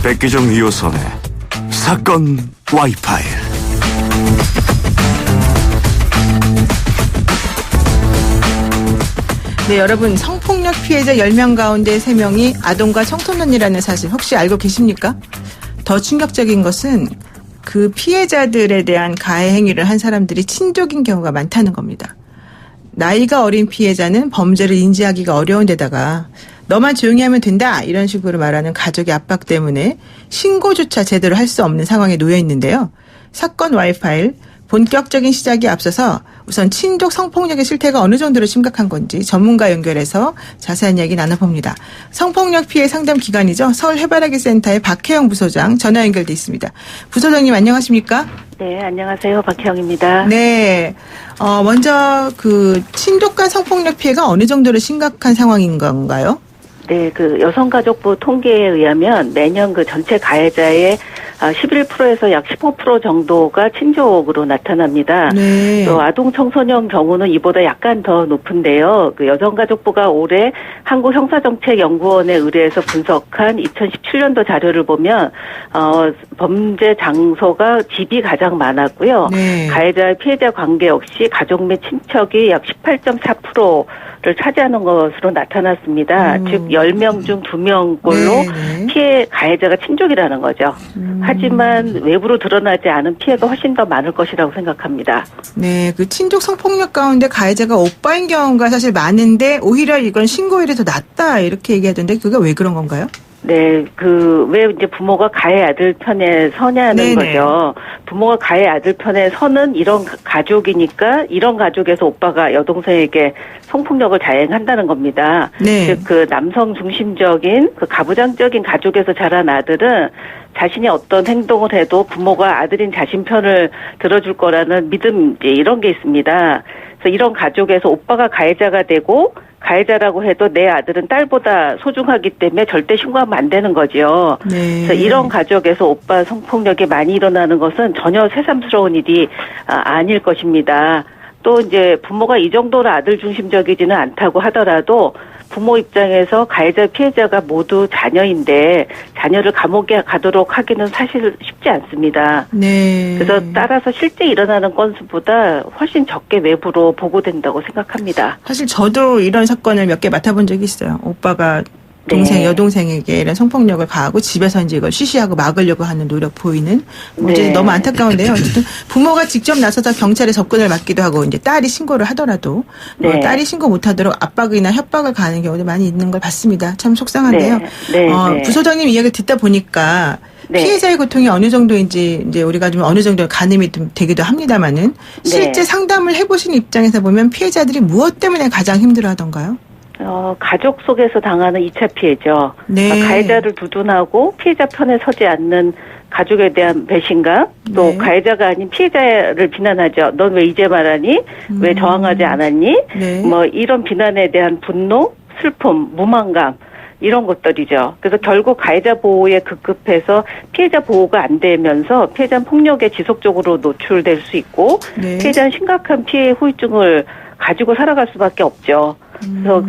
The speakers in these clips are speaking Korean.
백기정 이호선의 사건 와이파일. 네, 여러분, 성폭력 피해자 10명 가운데 3명이 아동과 청소년이라는 사실 혹시 알고 계십니까? 더 충격적인 것은 그 피해자들에 대한 가해 행위를 한 사람들이 친족인 경우가 많다는 겁니다. 나이가 어린 피해자는 범죄를 인지하기가 어려운 데다가 너만 조용히 하면 된다 이런 식으로 말하는 가족의 압박 때문에 신고조차 제대로 할 수 없는 상황에 놓여 있는데요. 사건 와이파일 본격적인 시작에 앞서서 우선 친족 성폭력의 실태가 어느 정도로 심각한 건지 전문가 연결해서 자세한 이야기 나눠봅니다. 성폭력 피해 상담 기관이죠. 서울 해바라기 센터의 박혜영 부소장 전화 연결돼 있습니다. 부소장님 안녕하십니까? 네, 안녕하세요. 박혜영입니다. 네. 먼저 그 친족 간 성폭력 피해가 어느 정도로 심각한 상황인 건가요? 네, 그 여성가족부 통계에 의하면 매년 그 전체 가해자의 11%에서 약 15% 정도가 친족으로 나타납니다. 네. 또 아동 청소년 경우는 이보다 약간 더 높은데요. 그 여성가족부가 올해 한국형사정책연구원에 의뢰해서 분석한 2017년도 자료를 보면 범죄 장소가 집이 가장 많았고요. 네. 가해자의 피해자 관계 역시 가족 및 친척이 약 18.4%를 차지하는 것으로 나타났습니다. 즉 10명 중 2명꼴로 네. 피해 가해자가 친족이라는 거죠. 하지만 외부로 드러나지 않은 피해가 훨씬 더 많을 것이라고 생각합니다. 네, 그 친족 성폭력 가운데 가해자가 오빠인 경우가 사실 많은데 오히려 이건 신고율이 더 낮다 이렇게 얘기하던데 그게 왜 그런 건가요? 네, 왜 이제 부모가 가해 아들 편에 서냐는 네네. 거죠. 부모가 가해 아들 편에 서는 이런 가족이니까 이런 가족에서 오빠가 여동생에게 성폭력을 자행한다는 겁니다. 네. 즉, 그 남성 중심적인 그 가부장적인 가족에서 자란 아들은 자신이 어떤 행동을 해도 부모가 아들인 자신 편을 들어줄 거라는 믿음, 이런 게 있습니다. 그래서 이런 가족에서 오빠가 가해자가 되고 가해자라고 해도 내 아들은 딸보다 소중하기 때문에 절대 신고하면 안 되는 거죠. 네. 그래서 이런 가족에서 오빠 성폭력이 많이 일어나는 것은 전혀 새삼스러운 일이 아닐 것입니다. 또 이제 부모가 이 정도로 아들 중심적이지는 않다고 하더라도 부모 입장에서 가해자 피해자가 모두 자녀인데 자녀를 감옥에 가도록 하기는 사실 쉽지 않습니다. 네. 그래서 따라서 실제 일어나는 건수보다 훨씬 적게 외부로 보고된다고 생각합니다. 사실 저도 이런 사건을 몇 개 맡아본 적이 있어요. 오빠가 네. 여동생에게 이런 성폭력을 가하고 집에서 이제 이걸 쉬쉬하고 막으려고 하는 노력 보이는 네. 너무 안타까운데요. 어쨌든 부모가 직접 나서서 경찰에 접근을 맡기도 하고 이제 딸이 신고를 하더라도 네. 딸이 신고 못하도록 압박이나 협박을 가하는 경우도 많이 있는 걸 봤습니다. 참 속상한데요. 네. 네. 부소장님 이야기를 듣다 보니까 네. 피해자의 고통이 어느 정도인지 이제 우리가 좀 어느 정도 가늠이 좀 되기도 합니다만은 실제 네. 상담을 해보신 입장에서 보면 피해자들이 무엇 때문에 가장 힘들어하던가요? 가족 속에서 당하는 2차 피해죠. 네. 그러니까 가해자를 두둔하고 피해자 편에 서지 않는 가족에 대한 배신감, 또 네. 가해자가 아닌 피해자를 비난하죠. 넌 왜 이제 말하니? 왜 저항하지 않았니? 네. 이런 비난에 대한 분노, 슬픔, 무만감, 이런 것들이죠. 그래서 결국 가해자 보호에 급급해서 피해자 보호가 안 되면서 피해자는 폭력에 지속적으로 노출될 수 있고 네. 피해자는 심각한 피해 후유증을 가지고 살아갈 수밖에 없죠. 그래서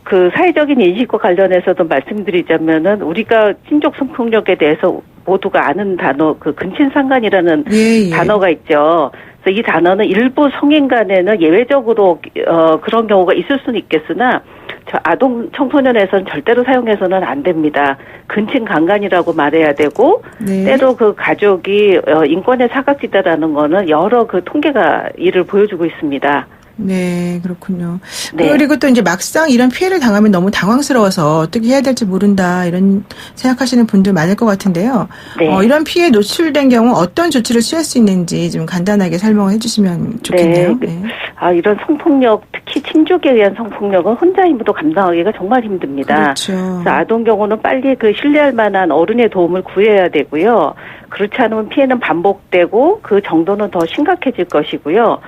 그 사회적인 인식과 관련해서도 말씀드리자면은 우리가 친족 성폭력에 대해서 모두가 아는 단어, 그 근친상간이라는 예. 단어가 있죠. 그래서 이 단어는 일부 성인 간에는 예외적으로 그런 경우가 있을 수는 있겠으나 아동 청소년에서는 절대로 사용해서는 안 됩니다. 근친강간이라고 말해야 되고 네. 때로 그 가족이 인권의 사각지대라는 거는 여러 그 통계가 이를 보여주고 있습니다. 네, 그렇군요. 네. 그리고 또 이제 막상 이런 피해를 당하면 너무 당황스러워서 어떻게 해야 될지 모른다 이런 생각하시는 분들 많을 것 같은데요. 네. 이런 피해에 노출된 경우 어떤 조치를 취할 수 있는지 좀 간단하게 설명을 해주시면 좋겠네요. 네. 이런 성폭력, 특히 친족에 의한 성폭력은 혼자 힘으로 감당하기가 정말 힘듭니다. 그렇죠. 그래서 아동 경우는 빨리 그 신뢰할 만한 어른의 도움을 구해야 되고요. 그렇지 않으면 피해는 반복되고 그 정도는 더 심각해질 것이고요.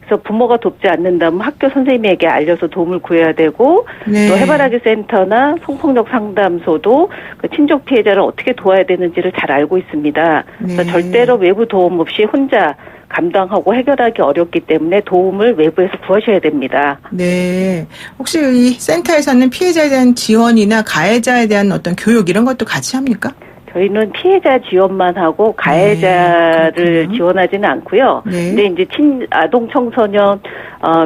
그래서 부모가 돕지 않는다면 학교 선생님에게 알려서 도움을 구해야 되고 네. 또 해바라기 센터나 성폭력 상담소도 그 친족 피해자를 어떻게 도와야 되는지를 잘 알고 있습니다. 그래서 네. 절대로 외부 도움 없이 혼자 감당하고 해결하기 어렵기 때문에 도움을 외부에서 구하셔야 됩니다. 네. 혹시 이 센터에서는 피해자에 대한 지원이나 가해자에 대한 어떤 교육 이런 것도 같이 합니까? 저희는 피해자 지원만 하고 가해자를 지원하지는 않고요. 네. 근데 이제 아동 청소년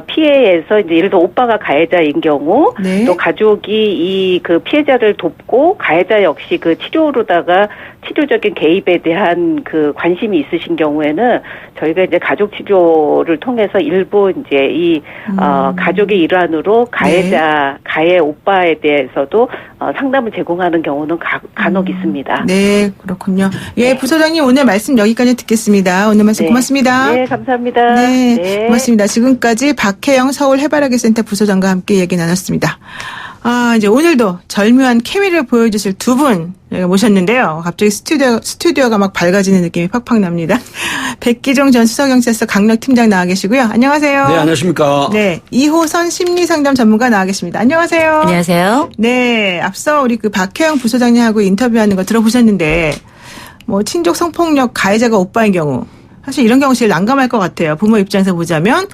피해에서 이제 예를 들어 오빠가 가해자인 경우 네. 또 가족이 이 그 피해자를 돕고 가해자 역시 그 치료로다가 치료적인 개입에 대한 그 관심이 있으신 경우에는 저희가 이제 가족 치료를 통해서 일부 이제 이 가족의 일환으로 가해자 가해 오빠에 대해서도 상담을 제공하는 경우는 간혹 있습니다. 네, 그렇군요. 예, 부소장님 오늘 말씀 여기까지 듣겠습니다. 오늘 말씀 네. 고맙습니다. 네, 감사합니다. 네, 네. 고맙습니다. 지금까지 박혜영 서울 해바라기센터 부소장과 함께 얘기 나눴습니다. 이제 오늘도 절묘한 케미를 보여주실 두 분 모셨는데요. 갑자기 스튜디오가 막 밝아지는 느낌이 팍팍 납니다. 백기종 전 수서경찰서 강력팀장 나와 계시고요. 안녕하세요. 네, 안녕하십니까. 네, 이호선 심리상담 전문가 나와 계십니다. 안녕하세요. 안녕하세요. 네, 앞서 우리 그 박혜영 부소장님하고 인터뷰하는 거 들어보셨는데, 뭐 친족 성폭력 가해자가 오빠인 경우, 사실 이런 경우 제일 난감할 것 같아요. 부모 입장에서 보자면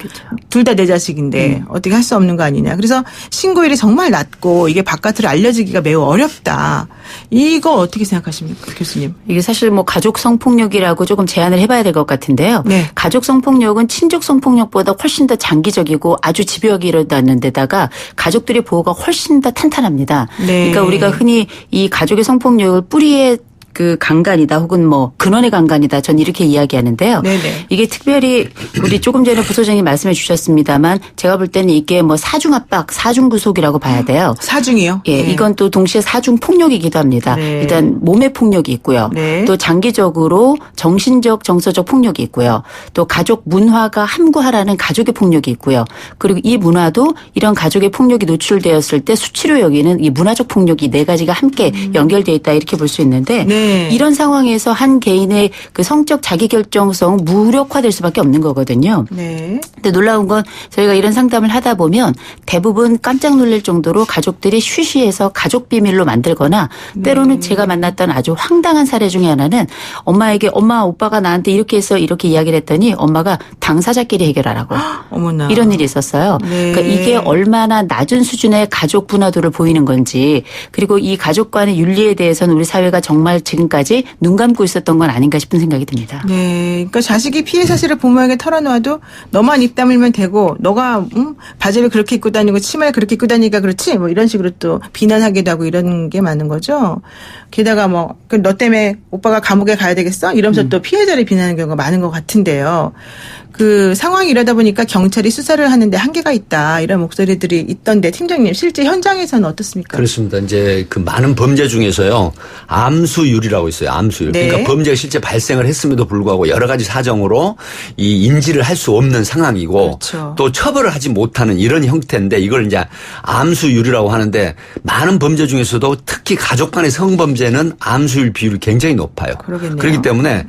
둘 다 내 자식인데 어떻게 할 수 없는 거 아니냐. 그래서 신고율이 정말 낮고 이게 바깥으로 알려지기가 매우 어렵다. 이거 어떻게 생각하십니까, 교수님? 이게 사실 뭐 가족 성폭력이라고 조금 제한을 해봐야 될 것 같은데요. 네. 가족 성폭력은 친족 성폭력보다 훨씬 더 장기적이고 아주 집요하게 일어나는 데다가 가족들의 보호가 훨씬 더 탄탄합니다. 네. 그러니까 우리가 흔히 이 가족의 성폭력을 뿌리에 그 강간이다 혹은 뭐 근원의 강간이다 전 이렇게 이야기하는데요. 네네. 이게 특별히 우리 조금 전에 부소장님 말씀해 주셨습니다만 제가 볼 때는 이게 뭐 사중압박, 사중구속이라고 봐야 돼요. 사중이요? 예, 네. 이건 또 동시에 사중 폭력이기도 합니다. 네. 일단 몸의 폭력이 있고요. 네. 또 장기적으로 정신적, 정서적 폭력이 있고요. 또 가족 문화가 함구하라는 가족의 폭력이 있고요. 그리고 이 문화도 이런 가족의 폭력이 노출되었을 때 수치로 여기는 이 문화적 폭력이 네 가지가 함께 연결되어 있다 이렇게 볼 수 있는데 네. 이런 상황에서 한 개인의 그 성적 자기결정성 무력화될 수밖에 없는 거거든요. 네. 근데 놀라운 건 저희가 이런 상담을 하다 보면 대부분 깜짝 놀랄 정도로 가족들이 쉬쉬해서 가족 비밀로 만들거나 때로는 제가 만났던 아주 황당한 사례 중에 하나는 엄마에게 엄마 오빠가 나한테 이렇게 해서 이렇게 이야기를 했더니 엄마가 당사자끼리 해결하라고 어머나. 이런 일이 있었어요. 네. 그러니까 이게 얼마나 낮은 수준의 가족 분화도를 보이는 건지 그리고 이 가족 간의 윤리에 대해서는 우리 사회가 정말 지금까지 눈 감고 있었던 건 아닌가 싶은 생각이 듭니다. 네. 그러니까 자식이 피해 사실을 부모에게 털어놓아도 너만 입 다물면 되고 너가 바지를 그렇게 입고 다니고 치마를 그렇게 입고 다니니까 그렇지 뭐 이런 식으로 또 비난하기도 하고 이런 게 많은 거죠. 게다가 뭐 너 때문에 오빠가 감옥에 가야 되겠어? 이러면서 또 피해자를 비난하는 경우가 많은 것 같은데요. 그 상황이 이러다 보니까 경찰이 수사를 하는데 한계가 있다 이런 목소리들이 있던데 팀장님 실제 현장에서는 어떻습니까? 그렇습니다. 이제 그 많은 범죄 중에서요. 암수율이라고 있어요. 암수율. 네. 그러니까 범죄가 실제 발생을 했음에도 불구하고 여러 가지 사정으로 이 인지를 할 수 없는 상황이고 그렇죠. 또 처벌을 하지 못하는 이런 형태인데 이걸 이제 암수율이라고 하는데 많은 범죄 중에서도 특히 가족 간의 성범죄는 암수율 비율이 굉장히 높아요. 그러겠네요. 그렇기 때문에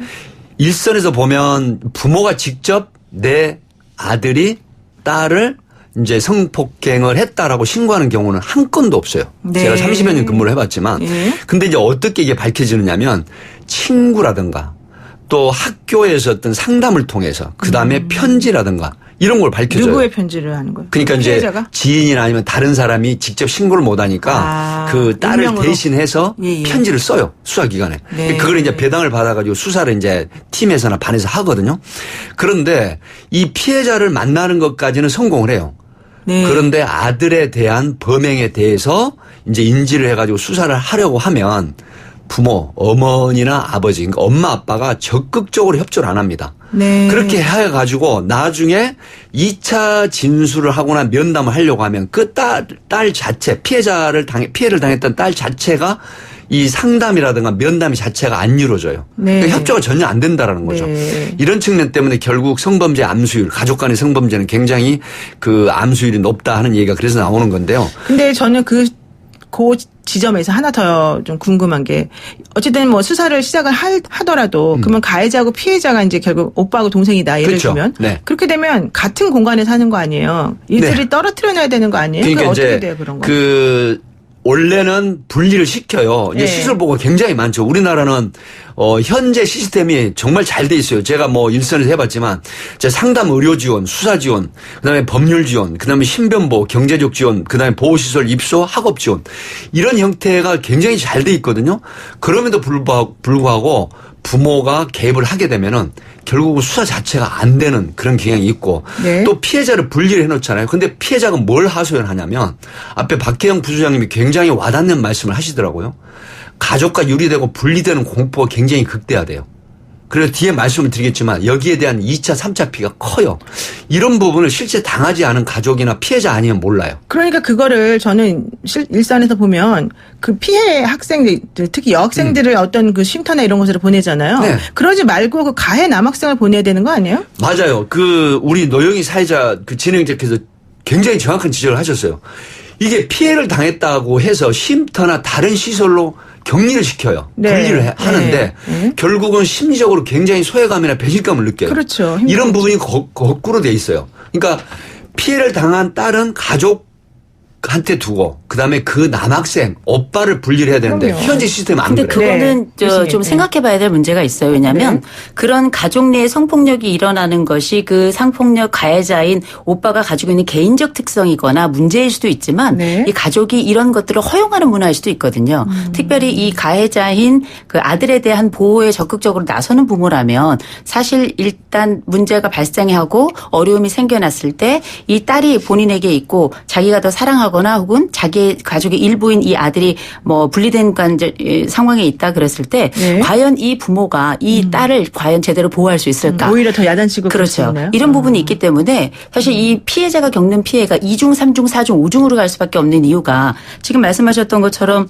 일선에서 보면 부모가 직접 내 아들이 딸을 이제 성폭행을 했다라고 신고하는 경우는 한 건도 없어요. 네. 제가 30여 년 근무를 해봤지만. 네. 근데 이제 어떻게 이게 밝혀지느냐면 친구라든가 또 학교에서 어떤 상담을 통해서 그다음에 편지라든가 이런 걸 밝혀줘요. 누구의 편지를 하는 거예요? 그러니까 이제 피해자가? 지인이나 아니면 다른 사람이 직접 신고를 못 하니까 그 딸을 익명으로? 대신해서 예, 예. 편지를 써요. 수사기관에. 네. 그걸 이제 배당을 받아가지고 수사를 이제 팀에서나 반에서 하거든요. 그런데 이 피해자를 만나는 것까지는 성공을 해요. 네. 그런데 아들에 대한 범행에 대해서 이제 인지를 해가지고 수사를 하려고 하면 부모, 어머니나 아버지, 그러니까 엄마, 아빠가 적극적으로 협조를 안 합니다. 네. 그렇게 해가지고 나중에 2차 진술을 하거나 면담을 하려고 하면 그 딸 자체, 피해를 당했던 딸 자체가 이 상담이라든가 면담 자체가 안 이루어져요. 네. 그러니까 협조가 전혀 안 된다라는 거죠. 네. 이런 측면 때문에 결국 성범죄 암수율, 가족 간의 성범죄는 굉장히 그 암수율이 높다 하는 얘기가 그래서 나오는 건데요. 근데 저는 그 지점에서 하나 더 좀 궁금한 게 어쨌든 뭐 수사를 시작을 하더라도 그러면 가해자하고 피해자가 이제 결국 오빠하고 동생이다 예를 그렇죠. 들면 네. 그렇게 되면 같은 공간에 사는 거 아니에요? 이들이 네. 떨어뜨려놔야 되는 거 아니에요? 그러니까 그게 어떻게 이제 돼요 그런 거? 그 원래는 분리를 시켜요. 이제 네. 시설보가 굉장히 많죠. 우리나라는 현재 시스템이 정말 잘 돼 있어요. 제가 뭐 일선에서 해봤지만 상담 의료 지원, 수사 지원, 그다음에 법률 지원, 그다음에 신변보, 경제적 지원, 그다음에 보호시설 입소, 학업 지원 이런 형태가 굉장히 잘 돼 있거든요. 그럼에도 불구하고 부모가 개입을 하게 되면은 결국 수사 자체가 안 되는 그런 경향이 있고 네. 또 피해자를 분리를 해놓잖아요. 근데 피해자가 뭘 하소연하냐면 앞에 박혜영 부소장님이 굉장히 와닿는 말씀을 하시더라고요. 가족과 유리되고 분리되는 공포가 굉장히 극대화돼요. 그래서 뒤에 말씀을 드리겠지만 여기에 대한 2차, 3차 피해가 커요. 이런 부분을 실제 당하지 않은 가족이나 피해자 아니면 몰라요. 그러니까 그거를 저는 일선에서 보면 그 피해 학생들, 특히 여학생들을 어떤 그 쉼터나 이런 곳으로 보내잖아요. 네. 그러지 말고 그 가해 남학생을 보내야 되는 거 아니에요? 맞아요. 우리 노영희 사회자 진행자께서 굉장히 정확한 지적을 하셨어요. 이게 피해를 당했다고 해서 쉼터나 다른 시설로 격리를 시켜요. 네. 분리를 하는데 결국은 심리적으로 굉장히 소외감이나 배신감을 느껴요. 그렇죠. 이런 힘들죠. 부분이 거꾸로 돼 있어요. 그러니까 피해를 당한 딸은 가족한테 두고 그다음에 그 남학생 오빠를 분리를 해야 되는데 그럼요. 현재 시스템은 안 근데 그래요. 그거는 네. 좀 네. 생각해 봐야 될 문제가 있어요. 왜냐하면 그런 가족 내의 성폭력이 일어나는 것이 그 성폭력 가해자인 오빠가 가지고 있는 개인적 특성이거나 문제일 수도 있지만 네. 이 가족이 이런 것들을 허용하는 문화일 수도 있거든요. 특별히 이 가해자인 그 아들에 대한 보호에 적극적으로 나서는 부모라면 사실 일단 문제가 발생하고 어려움이 생겨났을 때 이 딸이 본인에게 있고 자기가 더 사랑하거나 혹은 자기 가족의 일부인 이 아들이 뭐 분리된 상황에 있다 그랬을 때 네. 과연 이 부모가 이 딸을 과연 제대로 보호할 수 있을까? 오히려 더 야단치고 그럴 수 그렇죠. 있나요? 이런 부분이 있기 때문에 사실 이 피해자가 겪는 피해가 2중, 3중, 4중, 5중으로 갈 수밖에 없는 이유가 지금 말씀하셨던 것처럼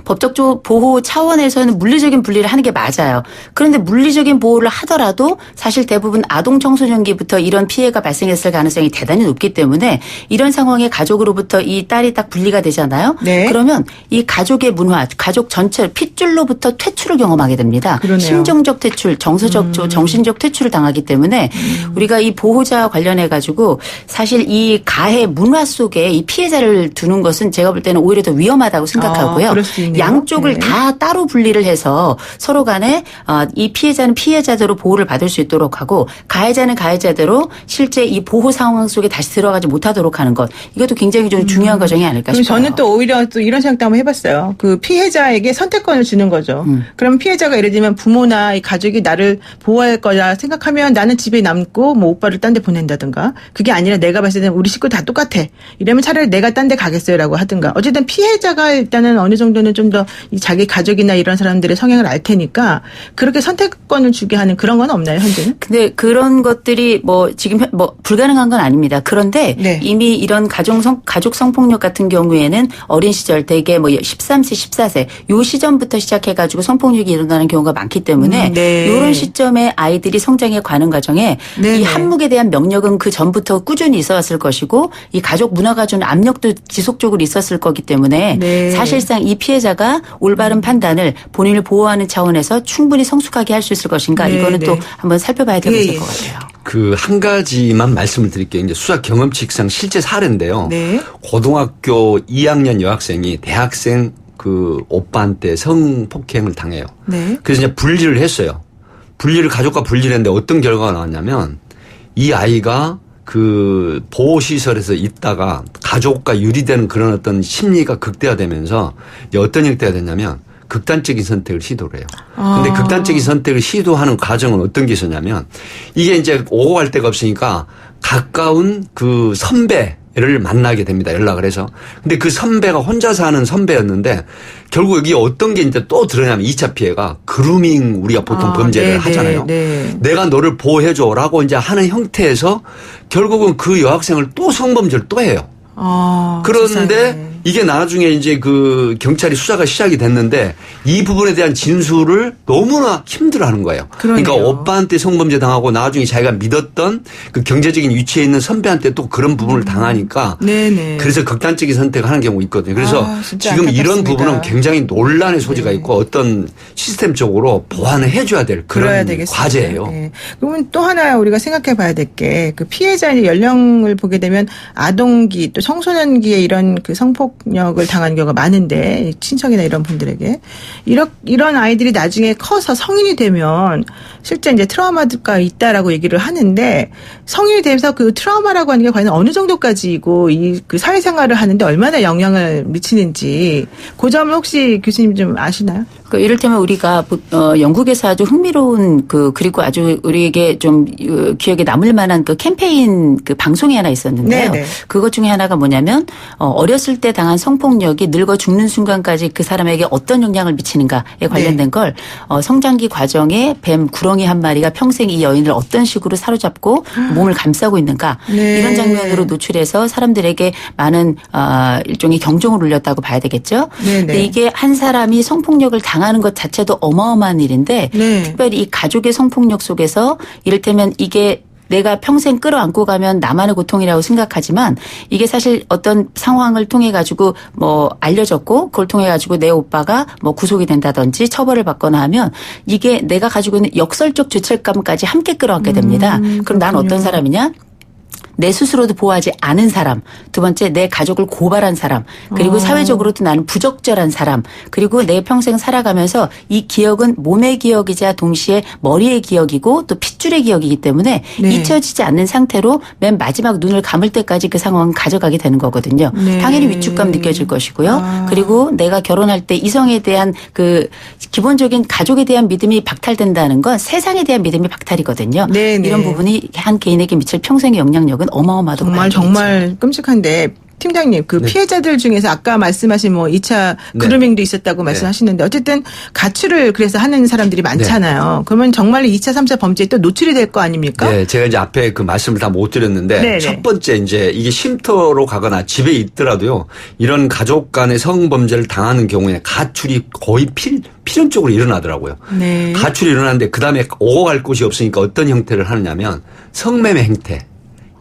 법적 보호 차원에서는 물리적인 분리를 하는 게 맞아요. 그런데 물리적인 보호를 하더라도 사실 대부분 아동 청소년기부터 이런 피해가 발생했을 가능성이 대단히 높기 때문에 이런 상황에 가족으로부터 이 딸이 딱 분리가 되잖아요. 네. 그러면 이 가족의 문화, 가족 전체 핏줄로부터 퇴출을 경험하게 됩니다. 그러네요. 심정적 퇴출, 정서적, 정신적 퇴출을 당하기 때문에 우리가 이 보호자와 관련해 가지고 사실 이 가해 문화 속에 이 피해자를 두는 것은 제가 볼 때는 오히려 더 위험하다고 생각하고요. 그럴 수 있네요. 양쪽을 네. 다 따로 분리를 해서 서로 간에 이 피해자는 피해자대로 보호를 받을 수 있도록 하고 가해자는 가해자대로 실제 이 보호 상황 속에 다시 들어가지 못하도록 하는 것. 이것도 굉장히 좀 중요한 과정이 아닐까 그럼 싶어요. 저는 또 오히려 또 이런 생각도 한번 해봤어요. 그 피해자에게 선택권을 주는 거죠. 그럼 피해자가 예를 들면 부모나 이 가족이 나를 보호할 거라 생각하면 나는 집에 남고 뭐 오빠를 딴 데 보낸다든가 그게 아니라 내가 봤을 때는 우리 식구 다 똑같아. 이러면 차라리 내가 딴 데 가겠어요라고 하든가. 어쨌든 피해자가 일단은 어느 정도는 좀 더 자기 가족이나 이런 사람들의 성향을 알 테니까 그렇게 선택권을 주게 하는 그런 건 없나요, 현재는? 근데 그런 것들이 뭐 지금 뭐 불가능한 건 아닙니다. 그런데 네. 이미 이런 가족 성폭력 같은 경우에는 어린 시절 대개 뭐 13세, 14세 요 시점부터 시작해가지고 성폭력이 일어나는 경우가 많기 때문에 네. 이런 시점에 아이들이 성장해 가는 과정에 네, 이 네. 한묵에 대한 명령은 그 전부터 꾸준히 있어왔을 것이고 이 가족 문화가 주는 압력도 지속적으로 있었을 거기 때문에 네. 사실상 이 피해자가 올바른 판단을 본인을 보호하는 차원에서 충분히 성숙하게 할 수 있을 것인가 네, 이거는 네. 또 한번 살펴봐야 될 예, 문제일 예. 것 같아요. 한 가지만 말씀을 드릴게요. 이제 수사 경험칙상 실제 사례인데요. 네. 고등학교 2학년 여학생이 대학생 그 오빠한테 성폭행을 당해요. 네. 그래서 이제 분리를 했어요. 가족과 분리를 했는데 어떤 결과가 나왔냐면 이 아이가 그 보호시설에서 있다가 가족과 유리되는 그런 어떤 심리가 극대화되면서 이제 어떤 형태가 됐냐면 극단적인 선택을 시도를 해요. 근데 극단적인 선택을 시도하는 과정은 어떤 게 있었냐면 이게 이제 오고 갈 데가 없으니까 가까운 그 선배를 만나게 됩니다. 연락을 해서. 근데 그 선배가 혼자 사는 선배였는데 결국 여기 어떤 게 이제 또 드러나면 2차 피해가 그루밍 우리가 보통 범죄를 네, 하잖아요. 네. 내가 너를 보호해줘라고 이제 하는 형태에서 결국은 그 여학생을 또 성범죄를 또 해요. 그런데 세상에. 이게 나중에 이제 그 경찰이 수사가 시작이 됐는데 이 부분에 대한 진술을 너무나 힘들어하는 거예요. 그러네요. 그러니까 오빠한테 성범죄 당하고 나중에 자기가 믿었던 그 경제적인 위치에 있는 선배한테 또 그런 부분을 당하니까 네네. 그래서 극단적인 선택을 하는 경우가 있거든요. 그래서 진짜 지금 이런 안타깝습니다. 부분은 굉장히 논란의 소지가 있고 어떤 시스템적으로 보완을 해줘야 될 그래야 그런 되겠습니다. 과제예요. 네. 그러면 또 하나 우리가 생각해 봐야 될 게 그 피해자의 연령을 보게 되면 아동기 또 청소년기의 이런 그 성폭 성폭력을 당하는 경우가 많은데 친척이나 이런 분들에게 이런 아이들이 나중에 커서 성인이 되면 실제 이제 트라우마가 있다라고 얘기를 하는데 성인이 돼서 그 트라우마라고 하는 게 과연 어느 정도까지이고 그 사회생활을 하는데 얼마나 영향을 미치는지 그 점을 혹시 교수님 좀 아시나요? 이를테면 우리가 영국에서 아주 흥미로운 그리고 아주 우리에게 좀 기억에 남을 만한 그 캠페인 그 방송이 하나 있었는데요. 네네. 그것 중에 하나가 뭐냐면 어렸을 때 당한 성폭력이 늙어 죽는 순간까지 그 사람에게 어떤 영향을 미치는가에 관련된 걸 성장기 과정에 뱀 구렁이 한 마리가 평생 이 여인을 어떤 식으로 사로잡고 몸을 감싸고 있는가 네. 이런 장면으로 노출해서 사람들에게 많은 일종의 경종을 울렸다고 봐야 되겠죠. 네네. 근데 이게 한 사람이 성폭력을 당하는 것 자체도 어마어마한 일인데 네. 특별히 이 가족의 성폭력 속에서 이를테면 이게 내가 평생 끌어안고 가면 나만의 고통이라고 생각하지만 이게 사실 어떤 상황을 통해 가지고 뭐 알려졌고 그걸 통해 가지고 내 오빠가 뭐 구속이 된다든지 처벌을 받거나 하면 이게 내가 가지고 있는 역설적 죄책감까지 함께 끌어안게 됩니다. 그럼 난 어떤 사람이냐? 내 스스로도 보호하지 않은 사람, 두 번째 내 가족을 고발한 사람, 그리고 사회적으로도 나는 부적절한 사람, 그리고 내 평생 살아가면서 이 기억은 몸의 기억이자 동시에 머리의 기억이고 또 핏줄의 기억이기 때문에 네. 잊혀지지 않는 상태로 맨 마지막 눈을 감을 때까지 그 상황을 가져가게 되는 거거든요. 네. 당연히 위축감 느껴질 것이고요. 그리고 내가 결혼할 때 이성에 대한 그 기본적인 가족에 대한 믿음이 박탈된다는 건 세상에 대한 믿음이 박탈이거든요. 네, 네. 이런 부분이 한 개인에게 미칠 평생의 영향력은 어마어마하다고 정말 끔찍한데 팀장님 그 네. 피해자들 중에서 아까 말씀하신 뭐 2차 그루밍도 있었다고 말씀하시는데 어쨌든 가출을 그래서 하는 사람들이 많잖아요. 그러면 정말 2차 3차 범죄에 또 노출이 될 거 아닙니까? 네, 제가 이제 앞에 그 말씀을 다 못 드렸는데 네네. 첫 번째 이제 이게 쉼터로 가거나 집에 있더라도요. 이런 가족 간의 성범죄를 당하는 경우에 가출이 거의 필연적으로 일어나더라고요. 네. 가출이 일어나는데 그다음에 오고 갈 곳이 없으니까 어떤 형태를 하느냐면 성매매 행태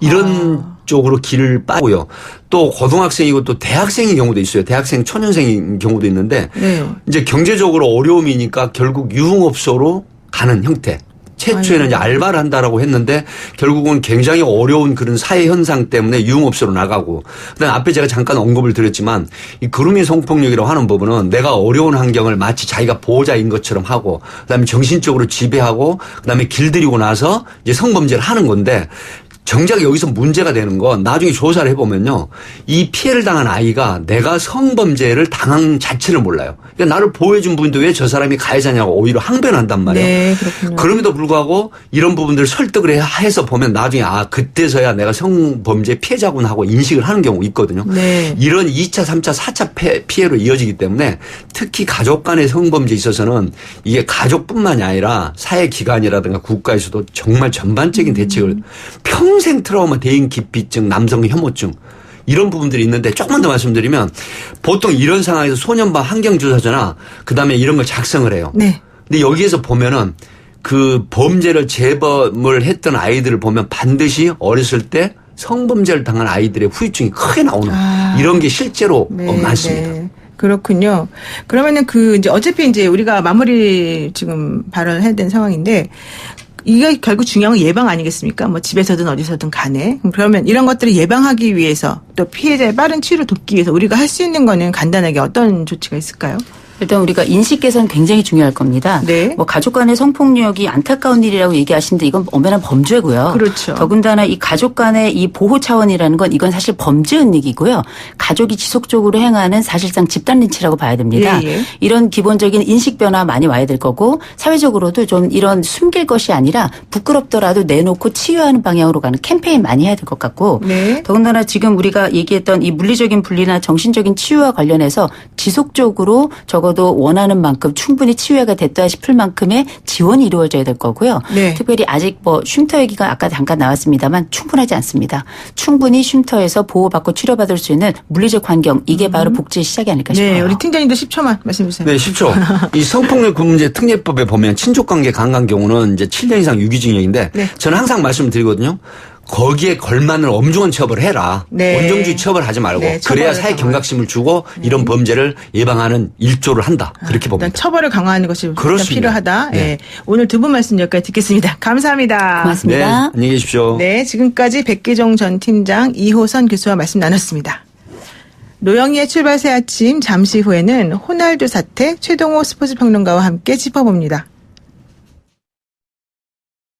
이런 쪽으로 길을 빠고요. 또 고등학생이고 또 대학생인 경우도 있어요. 대학생 초년생인 경우도 있는데 네. 이제 경제적으로 어려움이니까 결국 유흥업소로 가는 형태. 최초에는 이제 알바를 한다라고 했는데 결국은 굉장히 어려운 그런 사회 현상 때문에 유흥업소로 나가고 그다음에 앞에 제가 잠깐 언급을 드렸지만 이 그루밍 성폭력이라고 하는 부분은 내가 어려운 환경을 마치 자기가 보호자인 것처럼 하고 그다음에 정신적으로 지배하고 그다음에 길들이고 나서 이제 성범죄를 하는 건데 정작 여기서 문제가 되는 건 나중에 조사를 해보면요. 이 피해를 당한 아이가 내가 성범죄를 당한 자체를 몰라요. 그러니까 나를 보호해준 분인데 왜 저 사람이 가해자냐고 오히려 항변한단 말이에요. 네, 그렇군요. 그럼에도 불구하고 이런 부분들을 설득을 해서 보면 나중에 그때서야 내가 성범죄 피해자구나 하고 인식을 하는 경우가 있거든요. 네. 이런 2차, 3차, 4차 피해로 이어지기 때문에 특히 가족 간의 성범죄에 있어서는 이게 가족뿐만이 아니라 사회기관이라든가 국가에서도 정말 전반적인 대책을 평생 트라우마, 대인 기피증, 남성 혐오증 이런 부분들이 있는데 조금만 더 말씀드리면 보통 이런 상황에서 소년반 환경조사서나 그다음에 이런 걸 작성을 해요. 네. 근데 여기에서 보면은 그 범죄를 재범을 했던 아이들을 보면 반드시 어렸을 때 성범죄를 당한 아이들의 후유증이 크게 나오는 이런 게 실제로 많습니다. 네. 그렇군요. 그러면은 이제 어차피 이제 우리가 마무리 지금 발언을 해야 되는 상황인데 이게 결국 중요한 건 예방 아니겠습니까? 뭐 집에서든 어디서든 간에. 그러면 이런 것들을 예방하기 위해서 또 피해자의 빠른 치유를 돕기 위해서 우리가 할 수 있는 거는 간단하게 어떤 조치가 있을까요? 일단 우리가 인식 개선 굉장히 중요할 겁니다. 네. 뭐 가족 간의 성폭력이 안타까운 일이라고 얘기하시는데 이건 엄연한 범죄고요. 그렇죠. 더군다나 이 가족 간의 이 보호 차원이라는 건 이건 사실 범죄 은닉이고요. 가족이 지속적으로 행하는 사실상 집단 린치라고 봐야 됩니다. 예, 예. 이런 기본적인 인식 변화 많이 와야 될 거고 사회적으로도 좀 이런 숨길 것이 아니라 부끄럽더라도 내놓고 치유하는 방향으로 가는 캠페인 많이 해야 될 것 같고 네. 더군다나 지금 우리가 얘기했던 이 물리적인 분리나 정신적인 치유와 관련해서 지속적으로 적어도 원하는 만큼 충분히 치유가 됐다 싶을 만큼의 지원이 이루어져야 될 거고요. 네. 특별히 아직 뭐 쉼터 얘기가 아까 잠깐 나왔습니다만 충분하지 않습니다. 충분히 쉼터에서 보호받고 치료받을 수 있는 물리적 환경 이게 바로 복지의 시작이 아닐까 싶어요. 네, 우리 팀장님도 10초만 말씀해 주세요. 네, 10초. 이 성폭력 금문제 특례법에 보면 친족관계 강간 경우는 이제 7년 이상 유기징역인데 네. 저는 항상 말씀드리거든요. 거기에 걸맞는 엄중한 처벌을 해라. 네. 원정주의 처벌하지 말고 네, 그래야 처벌을 사회 경각심을 주고 이런 범죄를 예방하는 일조를 한다. 그렇게 봅니다. 일단 처벌을 강화하는 것이 일단 그렇습니다. 필요하다. 네. 네. 오늘 두 분 말씀 여기까지 듣겠습니다. 감사합니다. 고맙습니다. 네, 안녕히 계십시오. 네, 지금까지 백기종 전 팀장 이호선 교수와 말씀 나눴습니다. 노영희의 출발새 아침 잠시 후에는 호날두 사태 최동호 스포츠평론가와 함께 짚어봅니다.